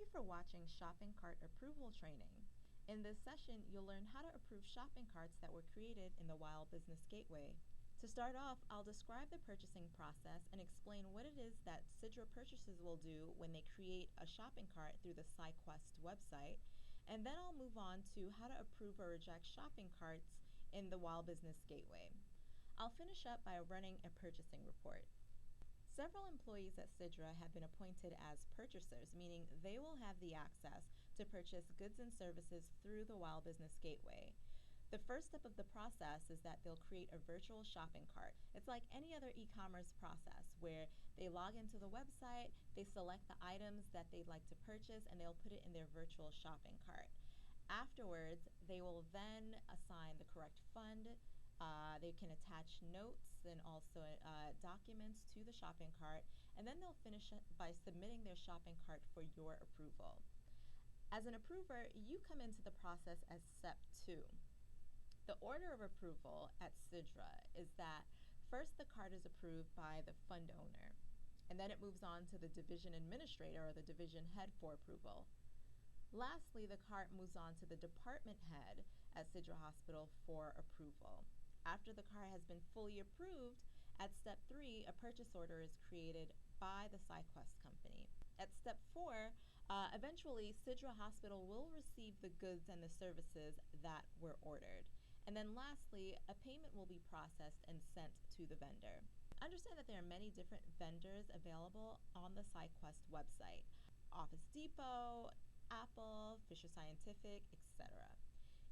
you for watching Shopping Cart Approval Training. In this session, you'll learn how to approve shopping carts that were created in the Wild Business Gateway. To start off, I'll describe the purchasing process and explain what it is that Sidra purchasers will do when they create a shopping cart through the SciQuest website, and then I'll move on to how to approve or reject shopping carts in the Wild Business Gateway. I'll finish up by running a purchasing report. Several employees at Sidra have been appointed as purchasers, meaning they will have the access to purchase goods and services through the Wild Business Gateway. The first step of the process is that they'll create a virtual shopping cart. It's like any other e-commerce process where they log into the website, they select the items that they'd like to purchase, and they'll put it in their virtual shopping cart. Afterwards, they will then assign the correct fund. They can attach notes and also documents to the shopping cart, and then they'll finish it by submitting their shopping cart for your approval. As an approver, you come into the process as step 2. The order of approval at Sidra is that first the cart is approved by the fund owner, and then it moves on to the division administrator or the division head for approval. Lastly, the cart moves on to the department head at Sidra Hospital for approval. After the cart has been fully approved, at step 3, a purchase order is created by the SciQuest company. At step 4, eventually Sidra Hospital will receive the goods and the services that were ordered. And then lastly, a payment will be processed and sent to the vendor. Understand that there are many different vendors available on the SciQuest website. Office Depot, Apple, Fisher Scientific, etc.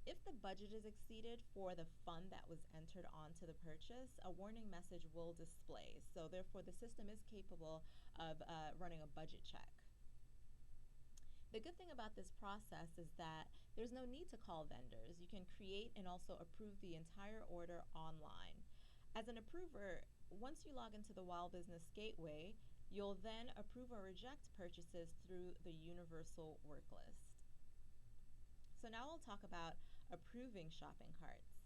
If the budget is exceeded for the fund that was entered onto the purchase, a warning message will display. So therefore, the system is capable of running a budget check. The good thing about this process is that there's no need to call vendors. You can create and also approve the entire order online. As an approver, once you log into the Wild Business Gateway, you'll then approve or reject purchases through the universal work list. So now we'll talk about approving shopping carts.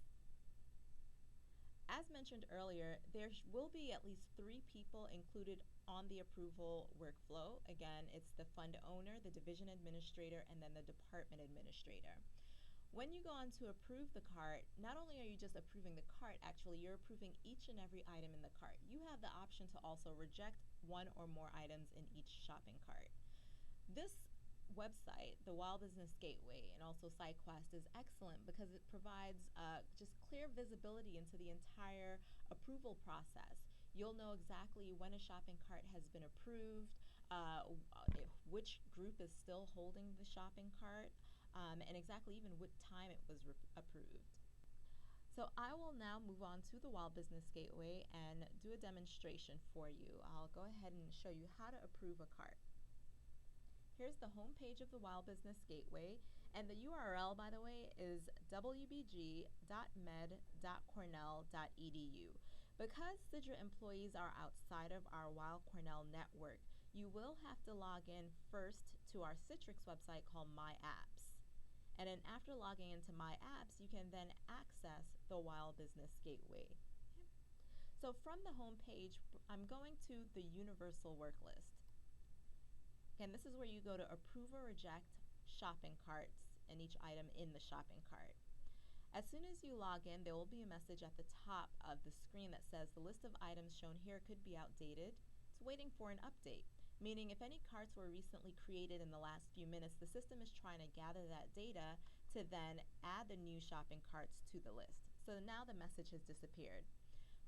As mentioned earlier, there will be at least 3 people included on the approval workflow. Again, it's the fund owner, the division administrator, and then the department administrator. When you go on to approve the cart, not only are you just approving the cart, actually you're approving each and every item in the cart. You have the option to also reject 1 or more items in each shopping cart. This website, the Wild Business Gateway, and also SciQuest is excellent because it provides just clear visibility into the entire approval process. You'll know exactly when a shopping cart has been approved, which group is still holding the shopping cart, and exactly even what time it was approved. So I will now move on to the Wild Business Gateway and do a demonstration for you. I'll go ahead and show you how to approve a cart. Here's the home page of the Wild Business Gateway, and the URL, by the way, is wbg.med.cornell.edu. Because Sidra employees are outside of our Wild Cornell network, you will have to log in first to our Citrix website called My Apps. And then after logging into My Apps, you can then access the Wild Business Gateway. So from the home page, I'm going to the Universal Work List. Again, this is where you go to approve or reject shopping carts and each item in the shopping cart. As soon as you log in, there will be a message at the top of the screen that says the list of items shown here could be outdated. It's waiting for an update, meaning if any carts were recently created in the last few minutes, the system is trying to gather that data to then add the new shopping carts to the list. So now the message has disappeared.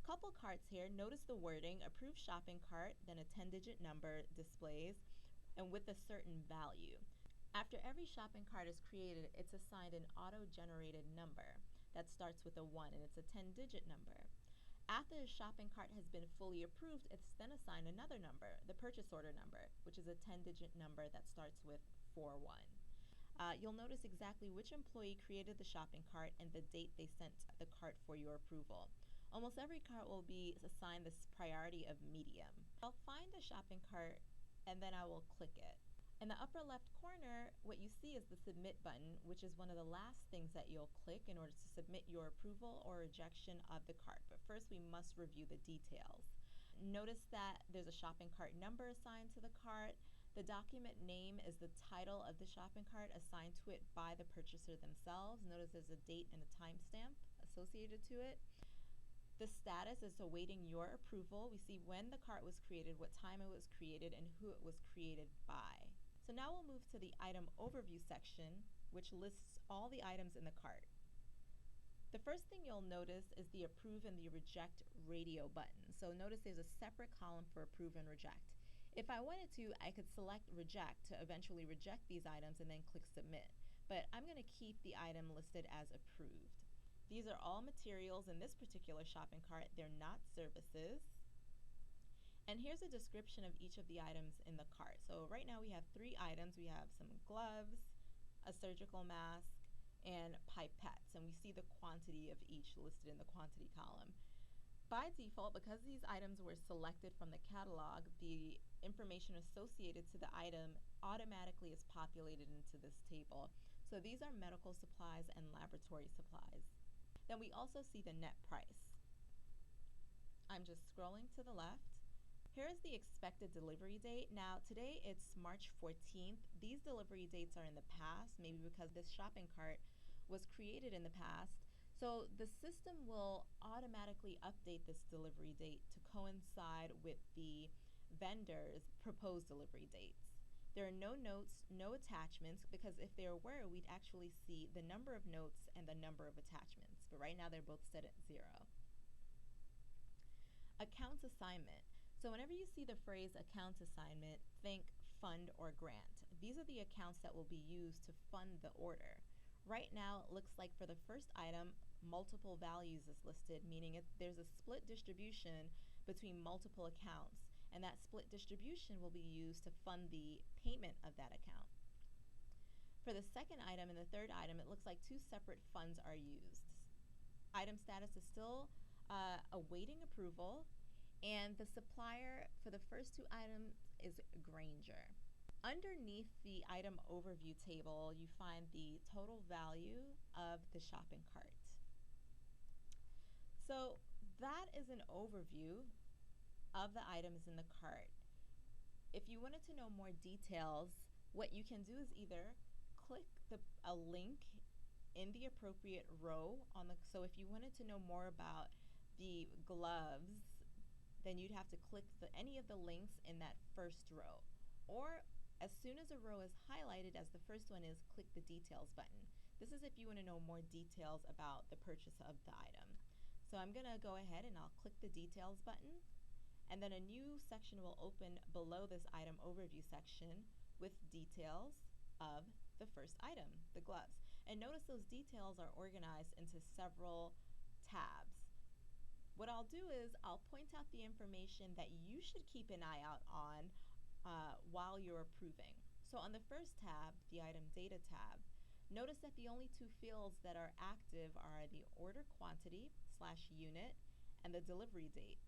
Couple carts here, notice the wording, approved shopping cart, then a 10-digit number displays, and with a certain value. After every shopping cart is created, it's assigned an auto-generated number that starts with a 1, and it's a 10-digit number. After the shopping cart has been fully approved, it's then assigned another number, the purchase order number, which is a 10-digit number that starts with 41. You'll notice exactly which employee created the shopping cart and the date they sent the cart for your approval. Almost every cart will be assigned this priority of medium. I'll find a shopping cart and then I will click it. In the upper left corner, what you see is the submit button, which is one of the last things that you'll click in order to submit your approval or rejection of the cart. But first we must review the details. Notice that there's a shopping cart number assigned to the cart. The document name is the title of the shopping cart assigned to it by the purchaser themselves. Notice there's a date and a timestamp associated to it. The status is awaiting your approval. We see when the cart was created, what time it was created, and who it was created by. So now we'll move to the item overview section, which lists all the items in the cart. The first thing you'll notice is the approve and the reject radio button. So notice there's a separate column for approve and reject. If I wanted to, I could select reject to eventually reject these items and then click submit. But I'm going to keep the item listed as approved. These are all materials in this particular shopping cart. They're not services. And here's a description of each of the items in the cart. So right now we have 3 items. We have some gloves, a surgical mask, and pipettes. And we see the quantity of each listed in the quantity column. By default, because these items were selected from the catalog, the information associated to the item automatically is populated into this table. So these are medical supplies and laboratory supplies. Then we also see the net price. I'm just scrolling to the left. Here's the expected delivery date. Now today it's March 14th. These delivery dates are in the past, maybe because this shopping cart was created in the past. So the system will automatically update this delivery date to coincide with the vendor's proposed delivery dates. There are no notes, no attachments, because if there were, we'd actually see the number of notes and the number of attachments. But right now they're both set at 0. Accounts assignment. So whenever you see the phrase accounts assignment, think fund or grant. These are the accounts that will be used to fund the order. Right now, it looks like for the first item, multiple values is listed, meaning there's a split distribution between multiple accounts, and that split distribution will be used to fund the payment of that account. For the second item and the third item, it looks like 2 separate funds are used. Item status is still awaiting approval, and the supplier for the first 2 items is Granger. Underneath the item overview table, you find the total value of the shopping cart. So that is an overview of the items in the cart. If you wanted to know more details, what you can do is either click a link in the appropriate row so if you wanted to know more about the gloves, then you'd have to click any of the links in that first row. Or as soon as a row is highlighted, as the first one is, click the details button. This is if you want to know more details about the purchase of the item. So I'm going to go ahead and I'll click the details button, and then a new section will open below this item overview section with details of the first item, the gloves. And notice those details are organized into several tabs. What I'll do is I'll point out the information that you should keep an eye out on while you're approving. So on the first tab, the item data tab, notice that the only 2 fields that are active are the order quantity /unit and the delivery date.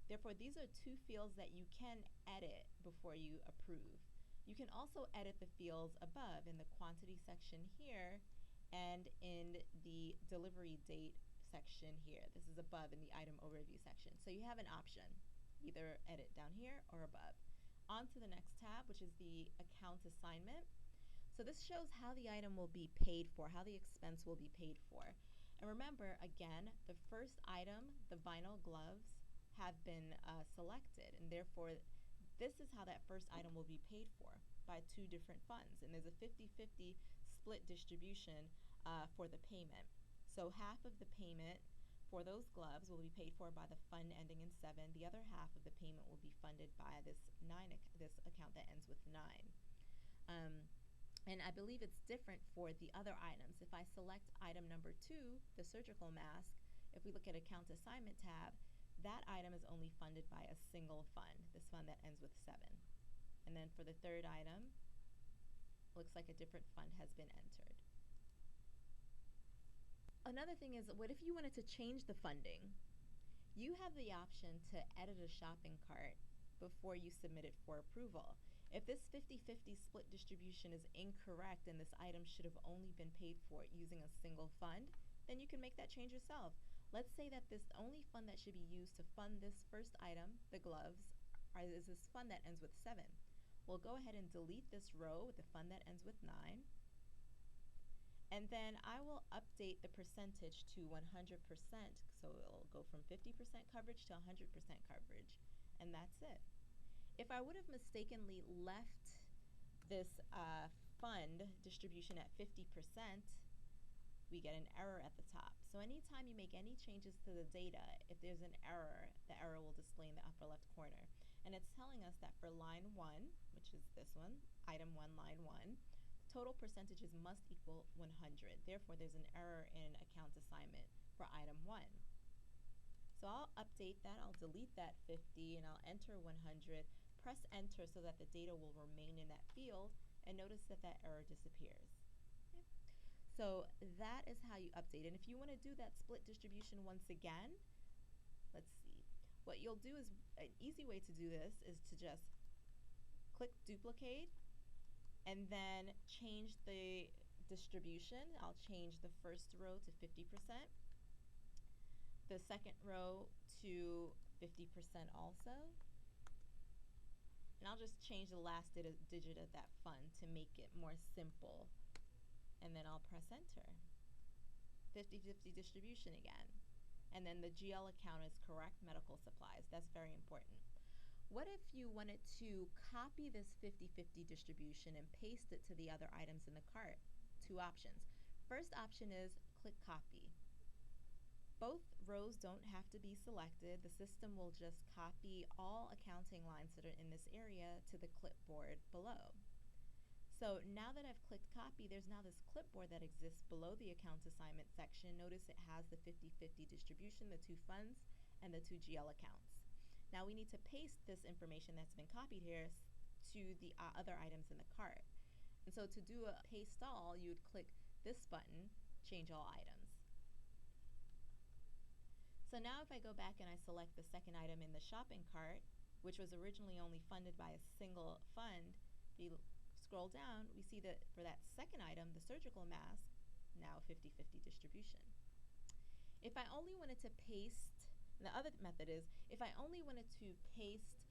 Therefore, these are 2 fields that you can edit before you approve. You can also edit the fields above in the quantity section here and in the delivery date section here. This is above in the item overview section. So you have an option, either edit down here or above. On to the next tab, which is the account assignment. So this shows how the item will be paid for, how the expense will be paid for. And remember, again, the first item, the vinyl gloves, have been selected, and therefore this is how that first item will be paid for, by 2 different funds. And there's a 50-50 split distribution for the payment. So half of the payment for those gloves will be paid for by the fund ending in 7. The other half of the payment will be funded by this account that ends with 9. And I believe it's different for the other items. If I select item number 2, the surgical mask, if we look at account assignment tab, that item is only funded by a single fund, this fund that ends with 7. And then for the third item, looks like a different fund has been entered. Another thing is, what if you wanted to change the funding? You have the option to edit a shopping cart before you submit it for approval. If this 50-50 split distribution is incorrect and this item should have only been paid for using a single fund, then you can make that change yourself. Let's say that this only fund that should be used to fund this first item, the gloves, is this fund that ends with 7. we'll go ahead and delete this row with the fund that ends with 9. And then I will update the percentage to 100%, so it'll go from 50% coverage to 100% coverage, and that's it. If I would have mistakenly left this fund distribution at 50%, we get an error at the top. So anytime you make any changes to the data, if there's an error, the error will display in the upper left corner. And it's telling us that for line 1, which is this one, item 1, line 1, total percentages must equal 100. Therefore, there's an error in account assignment for item 1. So I'll update that. I'll delete that 50 and I'll enter 100. Press enter so that the data will remain in that field, and notice that that error disappears. Okay. So that is how you update. And if you want to do that split distribution once again, let's see. What you'll do is, an easy way to do this is to just click duplicate and then change the distribution. I'll change the first row to 50%, the second row to 50% also, and I'll just change the last digit of that fund to make it more simple, and then I'll press enter. 50-50 distribution again, and then the GL account is correct, medical supplies. That's very important. What if you wanted to copy this 50-50 distribution and paste it to the other items in the cart? Two options. First option is click copy. Both rows don't have to be selected. The system will just copy all accounting lines that are in this area to the clipboard below. So now that I've clicked copy, there's now this clipboard that exists below the account assignment section. Notice it has the 50-50 distribution, the 2 funds, and the 2 GL accounts. Now we need to paste this information that's been copied here to the other items in the cart. And so to do a paste all, you would click this button, change all items. So now if I go back and I select the second item in the shopping cart, which was originally only funded by a single fund, if you scroll down, we see that for that second item, the surgical mask, now 50-50 distribution. If I only wanted to paste, the other method is, if I only wanted to paste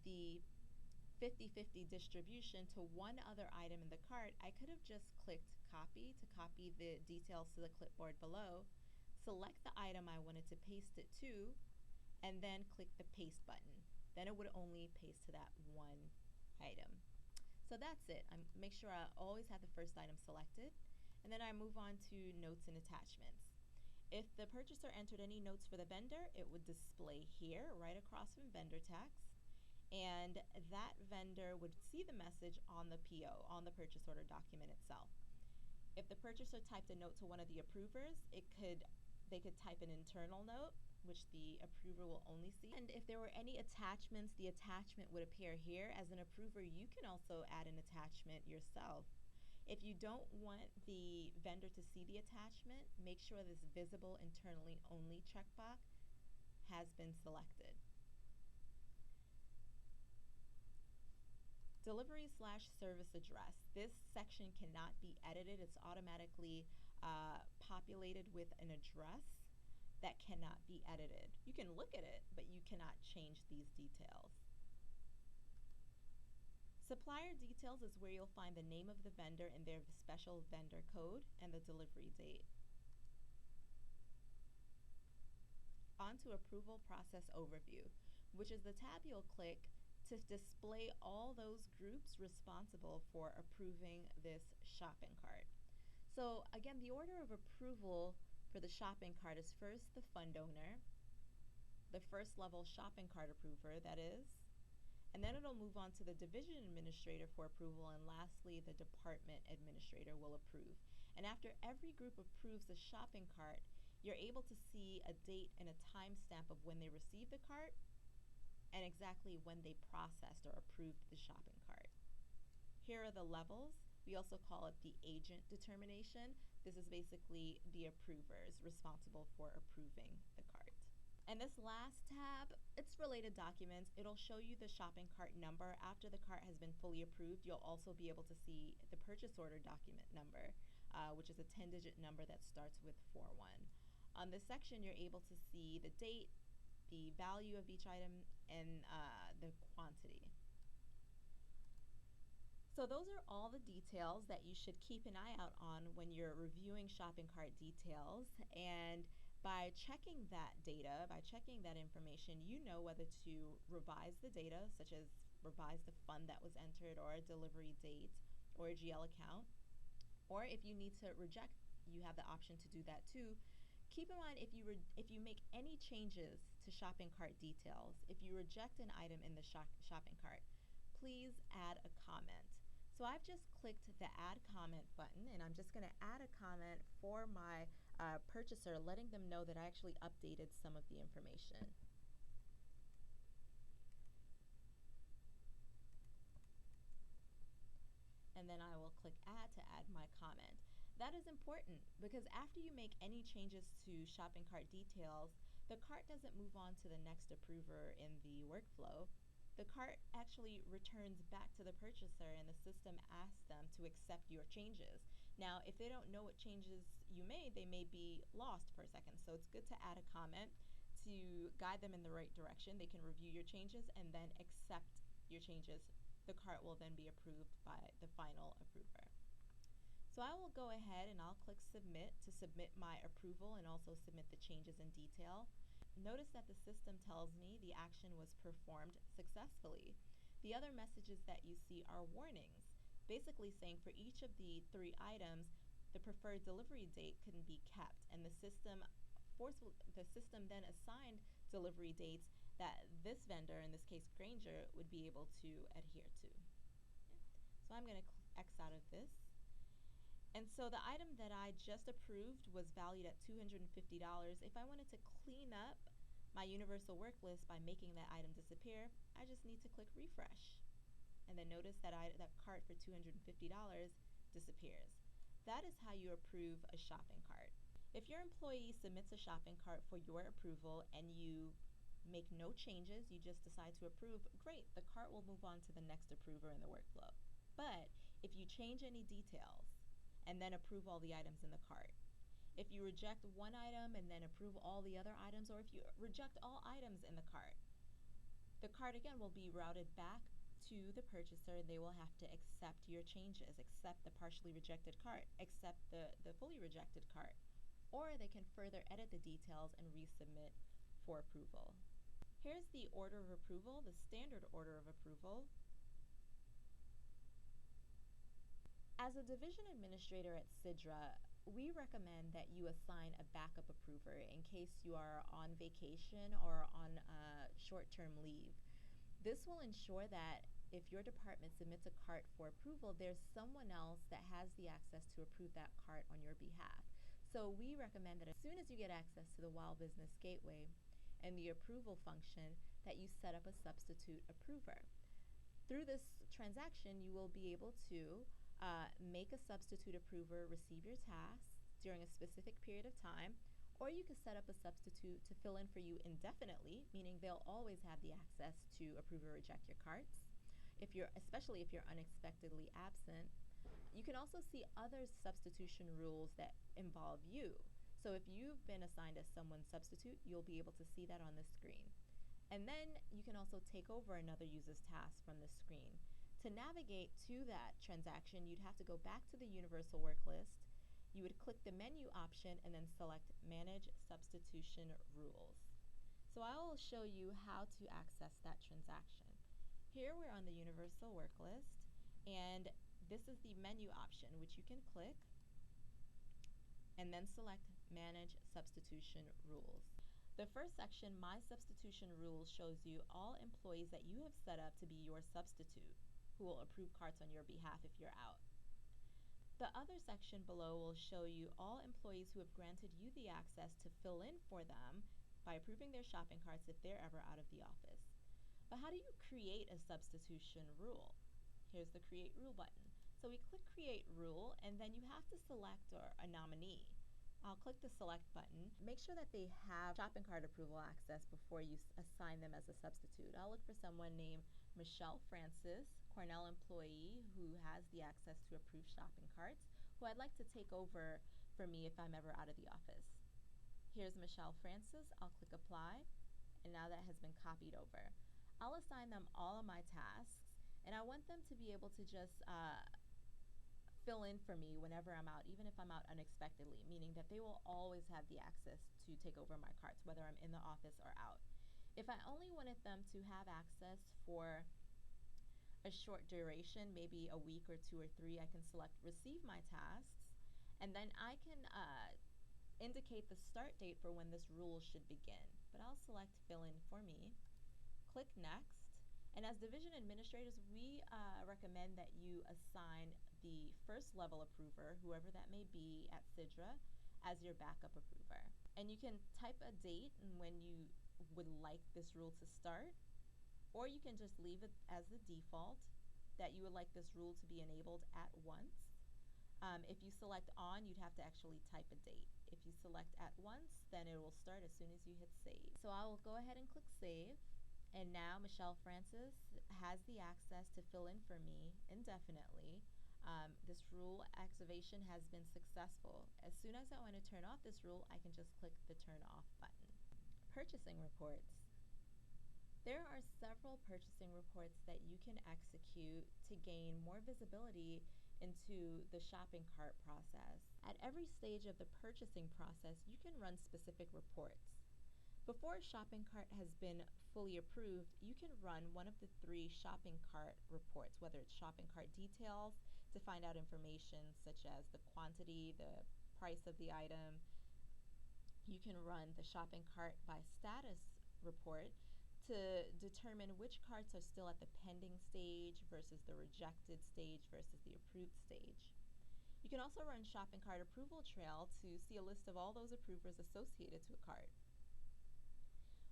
the 50-50 distribution to one other item in the cart, I could have just clicked copy to copy the details to the clipboard below, select the item I wanted to paste it to, and then click the paste button. Then it would only paste to that one item. So that's it. Make sure I always have the first item selected, and then I move on to notes and attachments. If the purchaser entered any notes for the vendor, it would display here right across from vendor tax, and that vendor would see the message on the PO, on the purchase order document itself. If the purchaser typed a note to one of the approvers, they could type an internal note, which the approver will only see. And if there were any attachments, the attachment would appear here. As an approver, you can also add an attachment yourself. If you don't want the vendor to see the attachment, make sure this visible internally only checkbox has been selected. Delivery/service address. This section cannot be edited. It's automatically populated with an address that cannot be edited. You can look at it, but you cannot change these details. Supplier details is where you'll find the name of the vendor and their special vendor code and the delivery date. On to approval process overview, which is the tab you'll click to display all those groups responsible for approving this shopping cart. So again, the order of approval for the shopping cart is first the fund owner, the first level shopping cart approver, that is, and then it'll move on to the division administrator for approval, and lastly, the department administrator will approve. And after every group approves the shopping cart, you're able to see a date and a timestamp of when they received the cart and exactly when they processed or approved the shopping cart. Here are the levels. We also call it the agent determination. This is basically the approvers responsible for approving the cart. And this last tab, it's related documents. It'll show you the shopping cart number. After the cart has been fully approved, you'll also be able to see the purchase order document number, which is a 10-digit number that starts with 41. On this section, you're able to see the date, the value of each item, and the quantity. So those are all the details that you should keep an eye out on when you're reviewing shopping cart details. And by checking that data, by checking that information, you know whether to revise the data, such as revise the fund that was entered or a delivery date or a GL account. Or if you need to reject, you have the option to do that too. Keep in mind, if you make any changes to shopping cart details, if you reject an item in the shopping cart, please add a comment. So I've just clicked the add comment button, and I'm just going to add a comment for my purchaser, letting them know that I actually updated some of the information. And then I will click add to add my comment. That is important because after you make any changes to shopping cart details, the cart doesn't move on to the next approver in the workflow. The cart actually returns back to the purchaser, and the system asks them to accept your changes. Now, if they don't know what changes you made, they may be lost for a second. So it's good to add a comment to guide them in the right direction. They can review your changes and then accept your changes. The cart will then be approved by the final approver. So I will go ahead and I'll click submit to submit my approval and also submit the changes in detail. Notice that the system tells me the action was performed successfully. The other messages that you see are warnings, basically saying for each of the 3 items, the preferred delivery date couldn't be kept, and the system then assigned delivery dates that this vendor, in this case Granger, would be able to adhere to. So I'm going to X out of this. And so the item that I just approved was valued at $250. If I wanted to clean up my universal work list by making that item disappear, I just need to click refresh. And then notice that that cart for $250 disappears. That is how you approve a shopping cart. If your employee submits a shopping cart for your approval and you make no changes, you just decide to approve, great, the cart will move on to the next approver in the workflow. But if you change any details and then approve all the items in the cart, if you reject one item and then approve all the other items, or if you reject all items in the cart again will be routed back to the purchaser, and they will have to accept your changes, accept the partially rejected cart, accept the fully rejected cart, or they can further edit the details and resubmit for approval. Here's the order of approval, the standard order of approval. As a division administrator at Sidra, we recommend that you assign a backup approver in case you are on vacation or on short-term leave. This will ensure that if your department submits a cart for approval, there's someone else that has the access to approve that cart on your behalf. So we recommend that as soon as you get access to the WOW Business Gateway and the approval function, that you set up a substitute approver. Through this transaction, you will be able to make a substitute approver receive your tasks during a specific period of time, or you can set up a substitute to fill in for you indefinitely, meaning they'll always have the access to approve or reject your carts, especially if you're unexpectedly absent. You can also see other substitution rules that involve you. So if you've been assigned as someone's substitute, you'll be able to see that on the screen. And then you can also take over another user's task from the screen. To navigate to that transaction, you'd have to go back to the universal work list. You would click the menu option and then select Manage Substitution Rules. So I will show you how to access that transaction. Here we're on the universal work list, and this is the menu option, which you can click and then select Manage Substitution Rules. The first section, My Substitution Rules, shows you all employees that you have set up to be your substitute, who will approve carts on your behalf if you're out. The other section below will show you all employees who have granted you the access to fill in for them by approving their shopping carts if they're ever out of the office. But how do you create a substitution rule? Here's the Create Rule button. So we click Create Rule, and then you have to select a nominee. I'll click the Select button. Make sure that they have shopping cart approval access before you assign them as a substitute. I'll look for someone named Michelle Francis, Cornell employee who has the access to approve shopping carts, who I'd like to take over for me if I'm ever out of the office. Here's Michelle Francis. I'll click Apply, and now that has been copied over. I'll assign them all of my tasks, And I want them to be able to just fill in for me whenever I'm out, even if I'm out unexpectedly, meaning that they will always have the access to take over my carts, whether I'm in the office or out. If I only wanted them to have access for a short duration, maybe a week or 2 or 3, I can select receive my tasks, and then I can indicate the start date for when this rule should begin. But I'll select fill in for me, click next, and as division administrators, we recommend that you assign the first level approver, whoever that may be at Sidra, as your backup approver. And you can type a date and when you would like this rule to start, or you can just leave it as the default that you would like this rule to be enabled at once. If you select on, you'd have to actually type a date. If you select at once, then it will start as soon as you hit save. So I will go ahead and click save. And now Michelle Francis has the access to fill in for me indefinitely. This rule activation has been successful. As soon as I want to turn off this rule, I can just click the turn off button. Purchasing reports. There are several purchasing reports that you can execute to gain more visibility into the shopping cart process. At every stage of the purchasing process, you can run specific reports. Before a shopping cart has been fully approved, you can run one of the 3 shopping cart reports, whether it's shopping cart details to find out information such as the quantity, the price of the item. You can run the shopping cart by status report to determine which carts are still at the pending stage versus the rejected stage versus the approved stage. You can also run shopping cart approval trail to see a list of all those approvers associated to a cart.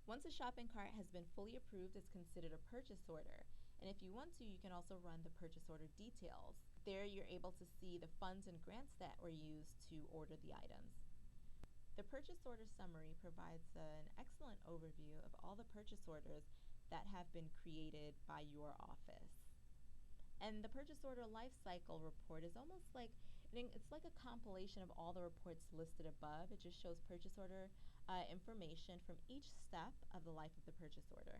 Once a shopping cart has been fully approved, it's considered a purchase order. And if you want to, you can also run the purchase order details. There you're able to see the funds and grants that were used to order the items. The purchase order summary provides an excellent overview of all the purchase orders that have been created by your office. And the purchase order life cycle report is almost like, it's like a compilation of all the reports listed above. It just shows purchase order information from each step of the life of the purchase order.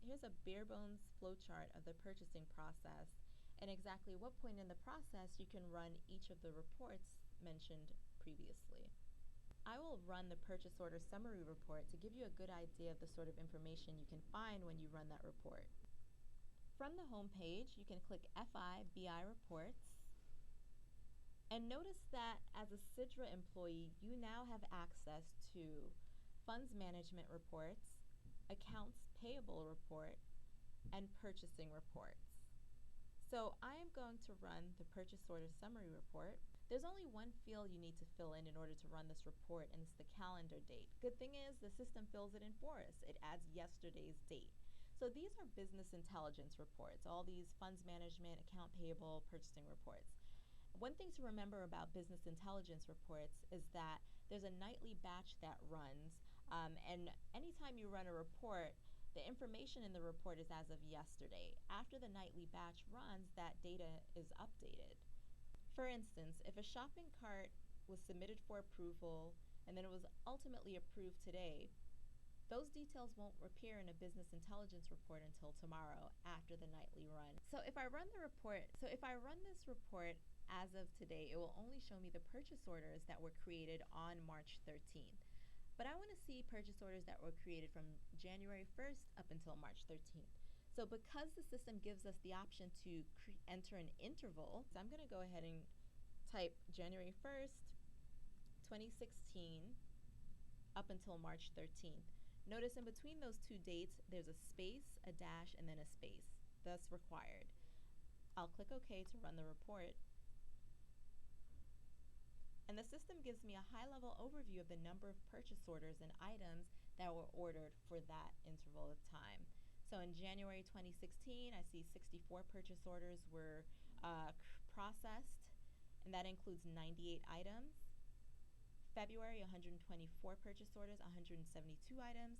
Here's a bare bones flowchart of the purchasing process and exactly what point in the process you can run each of the reports mentioned previously. I will run the purchase order summary report to give you a good idea of the sort of information you can find when you run that report. From the home page, you can click FI BI Reports, and notice that as a Sidra employee, you now have access to funds management reports, accounts payable report, and purchasing reports. So I am going to run the purchase order summary report. There's only one field you need to fill in order to run this report, and it's the calendar date. Good thing is the system fills it in for us. It adds yesterday's date. So these are business intelligence reports, all these funds management, account payable, purchasing reports. One thing to remember about business intelligence reports is that there's a nightly batch that runs, and anytime you run a report, the information in the report is as of yesterday. After the nightly batch runs, that data is updated. For instance, if a shopping cart was submitted for approval and then it was ultimately approved today, those details won't appear in a business intelligence report until tomorrow after the nightly run. So if I run this report as of today, it will only show me the purchase orders that were created on March 13th. But I want to see purchase orders that were created from January 1st up until March 13th. So because the system gives us the option to enter an interval, so I'm going to go ahead and type January 1st, 2016 up until March 13th. Notice in between those 2 dates, there's a space, a dash, and then a space, thus required. I'll click OK to run the report. And the system gives me a high-level overview of the number of purchase orders and items that were ordered for that interval of time. So in January 2016, I see 64 purchase orders were processed, and that includes 98 items. February, 124 purchase orders, 172 items.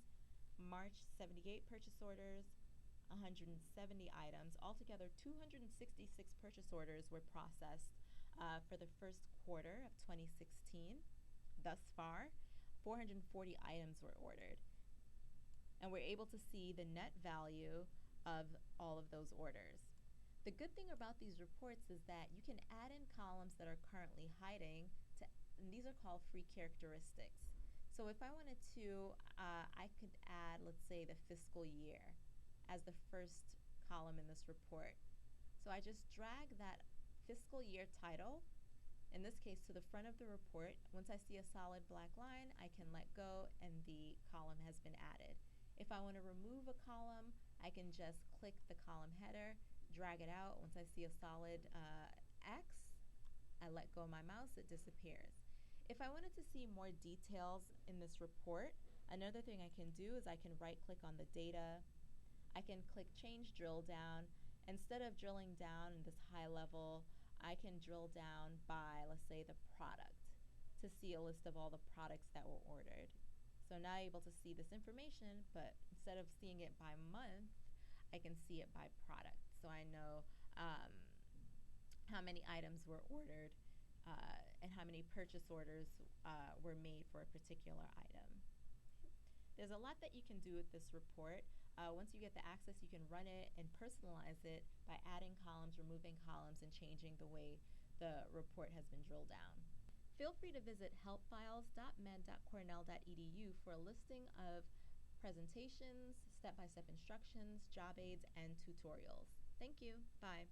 March, 78 purchase orders, 170 items. Altogether, 266 purchase orders were processed for the first quarter of 2016. Thus far, 440 items were ordered. And we're able to see the net value of all of those orders. The good thing about these reports is that you can add in columns that are currently hiding, and these are called free characteristics. So if I wanted to, I could add, let's say, the fiscal year as the first column in this report. So I just drag that fiscal year title, in this case to the front of the report. Once I see a solid black line, I can let go and the column has been added. If I want to remove a column, I can just click the column header, drag it out. Once I see a solid X, I let go of my mouse, it disappears. If I wanted to see more details in this report, another thing I can do is I can right click on the data. I can click change drill down. Instead of drilling down in this high level, I can drill down by, let's say, the product to see a list of all the products that were ordered. So now I'm able to see this information, but instead of seeing it by month, I can see it by product. So I know how many items were ordered and how many purchase orders were made for a particular item. There's a lot that you can do with this report. Once you get the access, you can run it and personalize it by adding columns, removing columns, and changing the way the report has been drilled down. Feel free to visit helpfiles.med.cornell.edu for a listing of presentations, step-by-step instructions, job aids, and tutorials. Thank you. Bye.